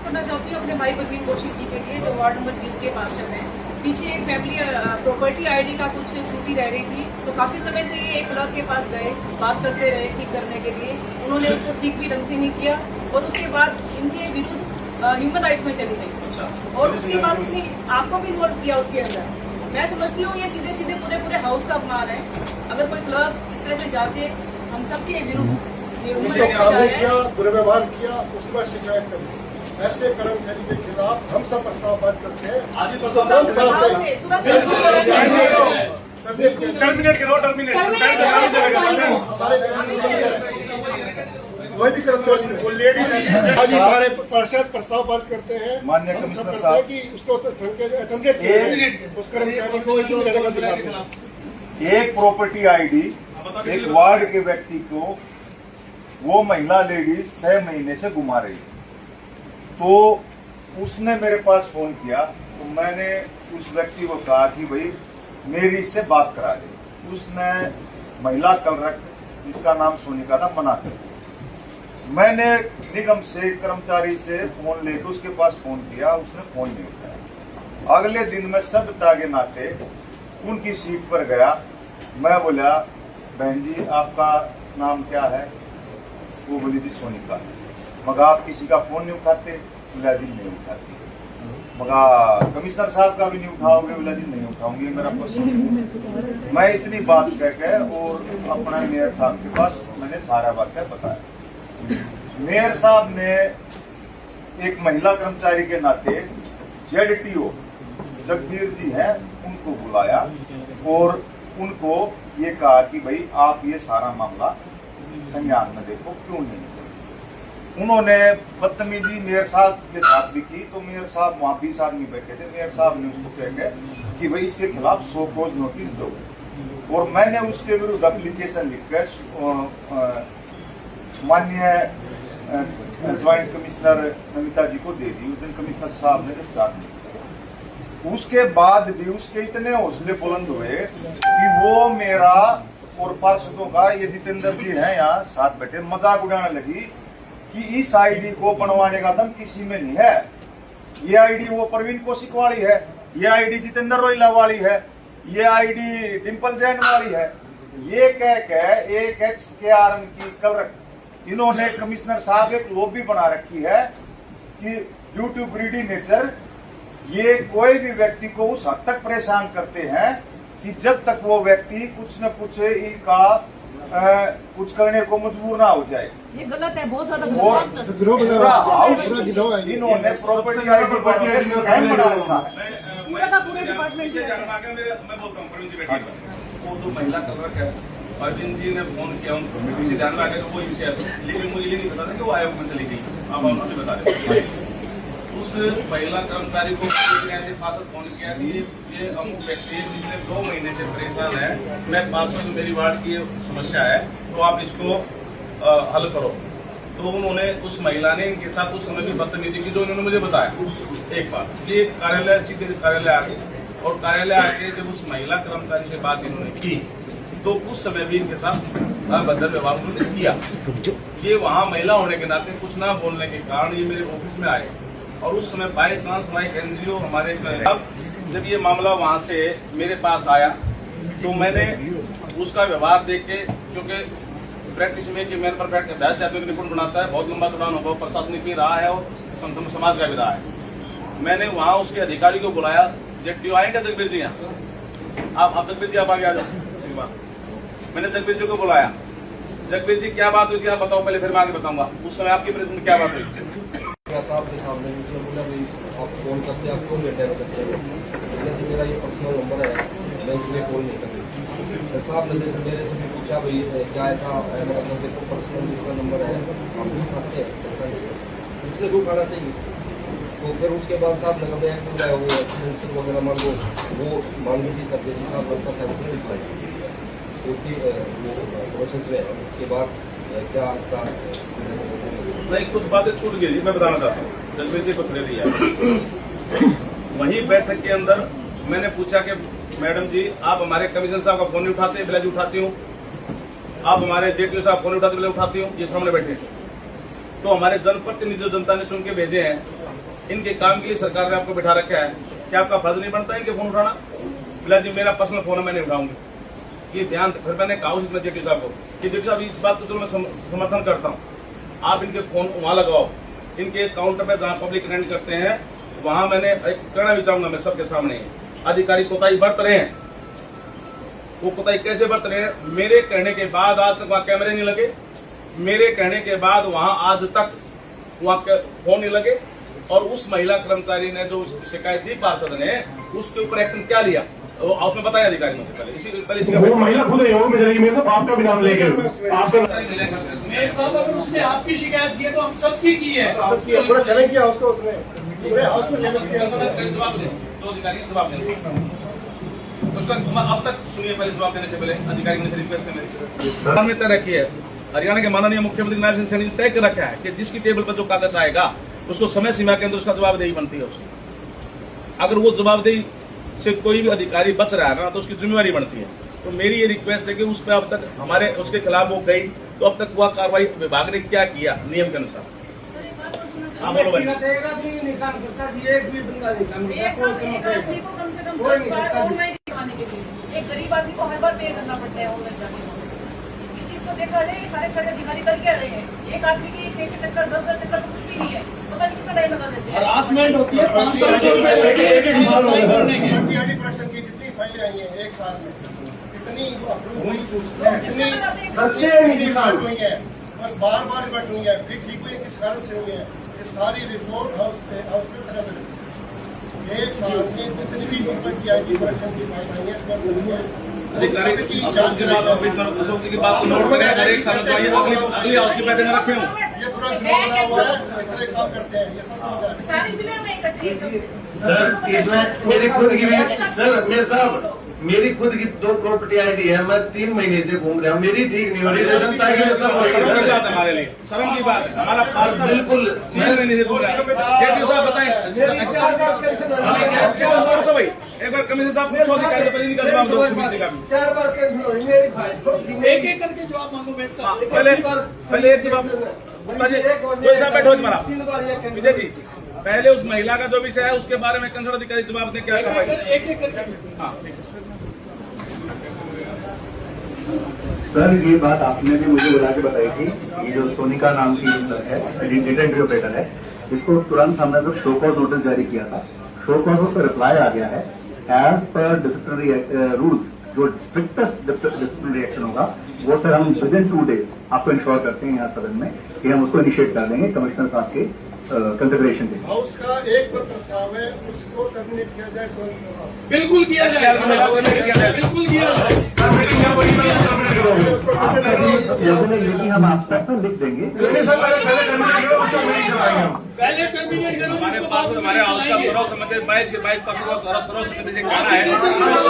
करना चाहती हूँ अपने भाई परवीन कोशी जी के लिए, जो वार्ड नंबर 20 के पार्षद हैं। पीछे एक फैमिली प्रॉपर्टी आईडी का कुछ त्रुटि रह रही थी, तो काफी समय से ये एक क्लर्क के पास गए, बात करते रहे ठीक करने के लिए। उन्होंने उसको ठीक भी ढंग से नहीं किया और उसके बाद इनके विरुद्ध ह्यूमन राइट्स में चली गई। और उसके बाद उसने आपको भी इन्वॉल्व किया उसके अंदर। मैं समझती हूँ ये सीधे सीधे पूरे हाउस का अपमान है। अगर कोई क्लर्क इस तरह से जाके हम सबके विरुद्ध किया, दुर्व्यवहार किया, उसके बाद शिकायत करी, ऐसे कर्मचारी के खिलाफ हम सब प्रस्ताव पारित करते हैं। टर्मिनेट करो, टर्मिनेट कोई भी कर्मचारी आज ही सारे पार्षद प्रस्ताव पारित करते हैं। माननीय कमिश्नर साहब कि उसको टर्मिनेट उस कर्मचारी को एक जगह दिला एक प्रॉपर्टी आईडी एक वार्ड के व्यक्ति को वो महिला लेडीज 6 महीने से घुमा रही, तो उसने मेरे पास फोन किया, तो मैंने उस व्यक्ति को कहा कि भाई मेरी इससे बात करा दे। उसने महिला क्लर्क जिसका नाम सोनिका था मना कर। मैंने निगम से कर्मचारी से फोन लेकर उसके पास फोन किया, उसने फोन नहीं उठाया। अगले दिन मैं सब तागे नाते उनकी सीट पर गया। मैं बोला बहन जी आपका नाम क्या है? वो बोली जी सोनिका। मगर आप किसी का फोन नहीं उठाते? बोला जी नहीं उठाती। मगर कमिश्नर साहब का भी नहीं उठाओगे? बोला जी नहीं उठाऊंगी, मेरा पर्सनल। मैं इतनी बात कह के और अपना मेयर साहब के पास मैंने सारा वाक्य बताया। मेयर साहब ने एक महिला कर्मचारी के नाते ZTO जगबीर जी हैं उनको बुलाया और उनको ये कहा कि भाई आप ये सारा मामला संज्ञान में देखो, क्यों नहीं। उन्होंने बदतमीजी मेयर साहब के साथ भी की, तो मेयर साहब वहां 20 आदमी बैठे थे। मेयर साहब ने उसको कह के कि भाई इसके खिलाफ 100 कोज नोटिस दो, और मैंने उसके विरुद्ध एप्लीकेशन लिखकर माननीय ज्वाइंट कमिश्नर नमिता जी को दे दी। उस दिन कमिश्नर साहब ने डिस्चार्ज नहीं किया। उसके बाद भी उसके इतने हौसले बुलंद हुए कि वो मेरा और पार्षदों का, ये जितेंद्र जी हैं यहाँ साथ बैठे, मजाक उड़ाने लगी कि इस आईडी को बनवाने का दम किसी में नहीं है। ये आईडी वो परवीन कौशिक वाली है, ये आईडी जितेंद्र रोहिला वाली है, ये आईडी डिम्पल जैन वाली है। ये कह के एक HKRM की क्लर्क इन्होंने कमिश्नर साहब एक लॉबी बना रखी है कि ड्यू टू ग्रीडी नेचर ये कोई भी व्यक्ति को उस हद तक परेशान करते हैं कि जब तक वो व्यक्ति कुछ न कुछ इनका कुछ करने को मजबूर ना हो जाए। ये गलत है, बहुत ज्यादा इन्होंने प्रॉपर्टी आईडी बना रखा है। पूरे डिपार्टमेंट से मैं बोलता हूँ प्रवीण जी बैठिए। वो जो महिला क्लर्क है परवीन जी ने फोन किया उनको, मुझे ध्यान में आ गया वो विषय है, लेकिन मुझे ये नहीं पता था कि वो आयोग में चली गई। आप मुझे बता दें उस महिला कर्मचारी को पार्षद फोन किया कि ये अमुक व्यक्ति पिछले 2 महीने से परेशान है, मैं पार्षद मेरी वार्ड की समस्या है, तो आप इसको हल करो। तो उन्होंने उस महिला ने इनके साथ उस समय भी बदतमीजी की जो उन्होंने मुझे बताया। एक बात ये कार्यालय सीधे कार्यालय आ गए और कार्यालय आके जब उस महिला कर्मचारी से बात इन्होंने की तो उस समय भी इनके साथ अभद्र व्यवहार उन्होंने किया। ये वहाँ महिला होने के नाते कुछ ना बोलने के कारण ये मेरे ऑफिस में आए और उस समय बाय चांस हमारे NGO हमारे अब जब ये मामला वहाँ से मेरे पास आया तो मैंने उसका व्यवहार देख के, क्योंकि प्रैक्टिस में कि मेरे पर बैठ के अभ्यास आदमी रिपोर्ट बनाता है, बहुत लंबा चौड़ा अनुभव प्रशासनिक भी रहा है और संतम समाज का भी रहा है। मैंने वहाँ उसके अधिकारी को बुलाया। ZTO आएंगे जगबीर जी यहाँ, आप जगबीर जी आप आगे आ जाओ। मैंने जगबीर जी को बुलाया। जगबीर जी क्या बात हुई थी आप बताओ पहले, फिर मैं आगे बताऊंगा। उस समय आपकी प्रेस में क्या बात हुई? साहब के सामने बोला भाई आप फोन करते आप क्यों अटेंड करते हैं? जैसे मेरा ये पर्सनल नंबर है मैं इसलिए कॉल नहीं करती। साहब ने जैसे मेरे से भी पूछा भाई क्या ऐसा मतलब देखो पर्सनल जिसका नंबर है हम भी खाते हैं, ऐसा नहीं उसने भी उठाना चाहिए। तो फिर उसके बाद साहब ने कहा वो एक्सीडेंट वगैरह मान लो वो मांग ली थी सब जैसे साहब लड़का साहब ने रिप्लाई उसकी प्रोसेस में। उसके बाद क्या आपका नहीं कुछ बातें छूट गई मैं बताना चाहता हूँ। जगबीर जी को दे दिया वहीं बैठक के अंदर मैंने पूछा कि मैडम जी आप हमारे कमिश्नर साहब का फोन नहीं उठाते? बिला जी उठाती हूँ। आप हमारे ZTO साहब फोन उठाते? बिला उठाती हूँ। ये सामने बैठे तो हमारे जनप्रतिनिधि जनता ने सुन के भेजे हैं इनके काम के लिए सरकार ने आपको बिठा रखा है, क्या आपका फर्ज नहीं बनता इनके फोन उठाना? बोला जी मेरा पर्सनल फोन है, मैं नहीं उठाऊंगी। ये ध्यान, फिर मैंने कहा उसमें जेपी साहब को कि जेपी साहब इस बात को चलो मैं समर्थन करता हूँ, आप इनके फोन वहां लगाओ, इनके काउंटर पे जहाँ पब्लिक अटेंड करते हैं वहां मैंने कहना भी चाहूंगा मैं सबके सामने, अधिकारी कोताही बरत रहे हैं। वो कोताही कैसे बरत रहे हैं? मेरे कहने के बाद आज तक वहां कैमरे नहीं लगे, मेरे कहने के बाद वहां आज तक वहां फोन नहीं लगे, और उस महिला कर्मचारी ने जो शिकायत दी पार्षद ने, उसके ऊपर एक्शन क्या लिया वो उसमें बताया अधिकारी मुझे पहले इसका वो महिला खुद योग में जाएगी, मेरे साहब आपका भी नाम लेके आपका मेरे साहब अगर उसने आपकी शिकायत की है तो हम सबकी की है। सबकी पूरा चैलेंज किया उसको, उसने पूरे हाउस को चैलेंज किया उसने। जवाब दे, तो अधिकारी ने जवाब देना उसका अब तक सुनिए, पहले जवाब देने से पहले अधिकारी ने रिक्वेस्ट है मेरी हमने तय रखी है, हरियाणा के माननीय मुख्यमंत्री नायब सिंह सैनी ने तय कर रखा है कि जिसकी टेबल पर जो कागज आएगा उसको समय सीमा के अंदर उसका जवाबदेही बनती है उसकी। अगर वो जवाबदेही से कोई भी अधिकारी बच रहा है ना तो उसकी जिम्मेवारी बनती है। तो मेरी ये रिक्वेस्ट है कि उस पर अब तक हमारे उसके खिलाफ वो गई तो अब तक वह कार्रवाई विभाग ने क्या किया नियम के अनुसार। हाँ बोलो भाई। एक गरीब आदमी को हर बार पे करना पड़ता है ऑनलाइन जाके। इस चीज को देखा जाए, ये सारे खड़े अधिकारी कर क्या रहे हैं? एक आदमी की 6 चक्कर 10 चक्कर तो कुछ भी नहीं है, पता नहीं कितना टाइम लगा देते हैं। हरासमेंट होती है 500 रुपए करने के। प्रश्न की जितनी फाइलें आई हैं एक साल में, कितनी अप्रूव हुई, कितनी रिकॉर्ड हुई है और बार बार रिकॉर्ड हुई है, फिर ठीक हुई किस कारण से हुई है, ये सारी रिपोर्ट हाउस पे एक साल में जितनी भी गवर्नमेंट की आई करप्शन की फाइल आई है बस नहीं है। अधिकारी की जांच के बाद अशोक जी की बात को नोट करें, हर एक साल अगली हाउस की बैठक में रखे हों। ये पूरा ग्रुप बना हुआ है, इस तरह काम करते हैं, ये सब समझ आ रहा है। सारी जिले में इकट्ठी एकदम से। सर इसमें मेरी खुद की भी सर मेरे साहब मेरी खुद की 2 प्रॉपर्टी आईडी है, मैं 3 महीने से घूम रहा हूँ, मेरी ठीक नहीं हो रही है, जनता की शर्म की बात है हमारे लिए, शर्म की बात है। हमारा पार्षद बिल्कुल नहीं घूम रहा है। जेपी साहब बताएं तो भाई एक बार कमिश्नर साहब पूछो अधिकारी से पहले नहीं कर जवाब दो समिति का भी। 4 बार कैंसिल हुई मेरी फाइल, एक करके जवाब मांगो मेरे साहब। पहले एक जवाब जो साहब बैठो तुम्हारा विजय जी, पहले उस महिला का जो विषय है उसके बारे में कंसर्न अधिकारी जवाब दें क्या करवाएंगे। एक करके। हाँ ठीक है। सर ये बात आपने भी मुझे बुला के बताई थी, ये जो सोनिका नाम की है डेटा एंट्री ऑपरेटर है, इसको तुरंत हमने जो शो कॉज नोटिस जारी किया था, शो कॉज पर रिप्लाई आ गया है एज पर डिसिप्लिनरी रूल्स, जो स्ट्रिक्टेस्ट डिसिप्लिनरी एक्शन होगा वो सर हम विद इन 2 days आपको इंश्योर करते हैं यहाँ सदन में कि हम उसको इनिशिएट कर देंगे कमिश्नर साहब के कंसिडरेशन के। हाउस का एक प्रस्ताव है, उसको टर्मिनेट किया जाए तुरंत। बिल्कुल किया जाए, बिल्कुल किया जाए। यदि हम आप तक लिख देंगे पहले टर्मिनेट करो, हमारे उसको पास बाद में हमारे हाउस का चलाएंगे। सर्व समिति 22 के 22 पक्षों का सर्व समिति से कहना सिग्नेचर करवा लो,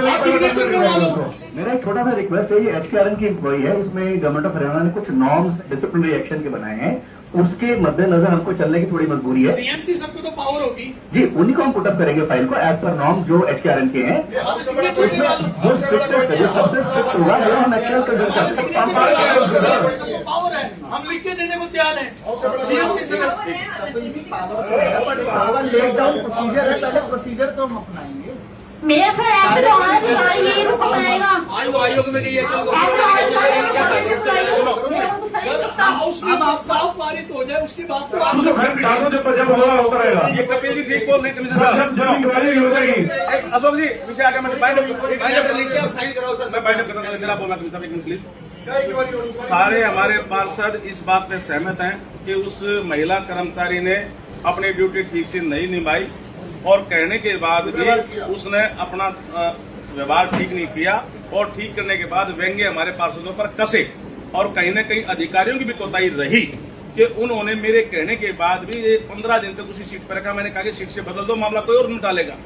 आप सिग्नेचर करवा लो। मेरा एक छोटा सा रिक्वेस्ट है, ये HKRN की इंक्वायरी है, इसमें गवर्नमेंट ऑफ हरियाणा ने कुछ नॉर्म्स डिसिप्लिनरी एक्शन के बनाए हैं, उसके मद्देनजर हमको चलने की थोड़ी मजबूरी है। सीएमसी सबको तो पावर होगी जी, उन्हीं को हम पुटअप करेंगे फाइल को एज पर नॉर्म जो HKRN के हैं। सिग्नेचर करवा लो। जो स्ट्रिक्टेस्ट है, जो सबसे स्ट्रिक्ट होगा वो हम एक्शन कर हमारे सकते सिग्नेचर हैं। करवा लो, सबको पावर है, हम लिख के देने को तैयार हैं। सीएमसी से प्रोसीजर है, पहले प्रोसीजर तो हम अपनाएंगे। मेरा सर ऐसे तो हमारा यही रुक बनाएगा। आयोग में गई है सर, हाउस में प्रस्ताव पारित हो जाए उसके बाद फिर आप ये कपिल जी ठीक बोल रहे हैं कमिश्नर साहब। अशोक जी विषय आगे मैं बाइंड कराओ सर, मैं बाइंड करना मेरा बोलना कमिश्नर साहब एक मिनट प्लीज। सारे हमारे पार्षद इस बात में सहमत हैं कि उस महिला कर्मचारी ने अपनी ड्यूटी ठीक से नहीं निभाई और कहने के बाद भी उसने अपना व्यवहार ठीक नहीं किया और ठीक करने के बाद व्यंग्य हमारे पार्षदों पर कसे और कहीं न कहीं अधिकारियों की भी कोताही रही कि उन्होंने मेरे कहने के बाद भी 15 दिन तक उसी सीट पर रखा। मैंने कहा कि सीट से बदल दो, मामला कोई और नहीं डालेगा,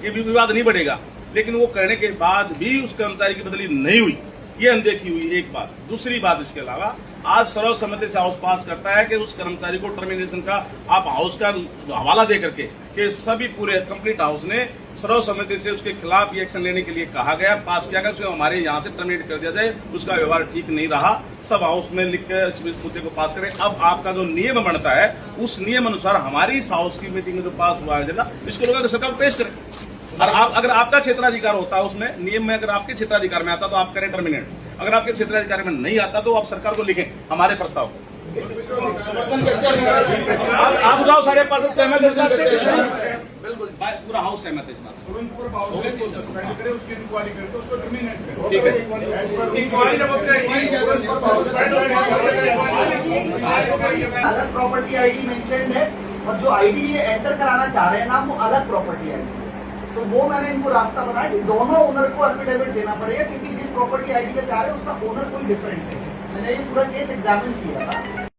ये भी विवाद नहीं बढ़ेगा। लेकिन वो कहने के बाद भी उस कर्मचारी की बदली नहीं हुई, ये अनदेखी हुई। एक बात, दूसरी बात इसके अलावा आज सर्वसम्मति से हाउस पास करता है कि उस कर्मचारी को टर्मिनेशन का आप हाउस का हवाला दे करके कि सभी पूरे कंप्लीट हाउस ने सर्वसम्मति से उसके खिलाफ ये एक्शन लेने के लिए कहा गया, पास किया गया, उसको हमारे यहाँ से टर्मिनेट कर दिया जाए। उसका व्यवहार ठीक नहीं रहा, सब हाउस में लिख के इस मुद्दे को पास करें। अब आपका जो नियम बनता है उस नियम अनुसार हमारी इस हाउस की मीटिंग में जो पास हुआ है इसको लोग सरकार पेश करें। और आप अगर आपका क्षेत्राधिकार होता है उसमें नियम में, अगर आपके क्षेत्राधिकार में आता तो आप करें टर्मिनेट, अगर आपके क्षेत्राधिकार में नहीं आता तो आप सरकार को लिखें हमारे प्रस्ताव को। आप जाओ सारे पास सहमत है इस बात से? बिल्कुल, पूरा हाउस सहमत है इस बात से। ठीक है, अलग प्रॉपर्टी आईडी मेंशन्ड है और जो आईडी ये एंटर कराना चाह रहे हैं ना वो अलग प्रॉपर्टी आईडी। तो वो मैंने इनको रास्ता बनाया कि दोनों ओनर को एफिडेविट देना पड़ेगा, क्योंकि जिस प्रॉपर्टी आईडी का चाह रहे हैं उसका ओनर कोई डिफरेंट है। मैंने ये पूरा केस एग्जामिन किया था।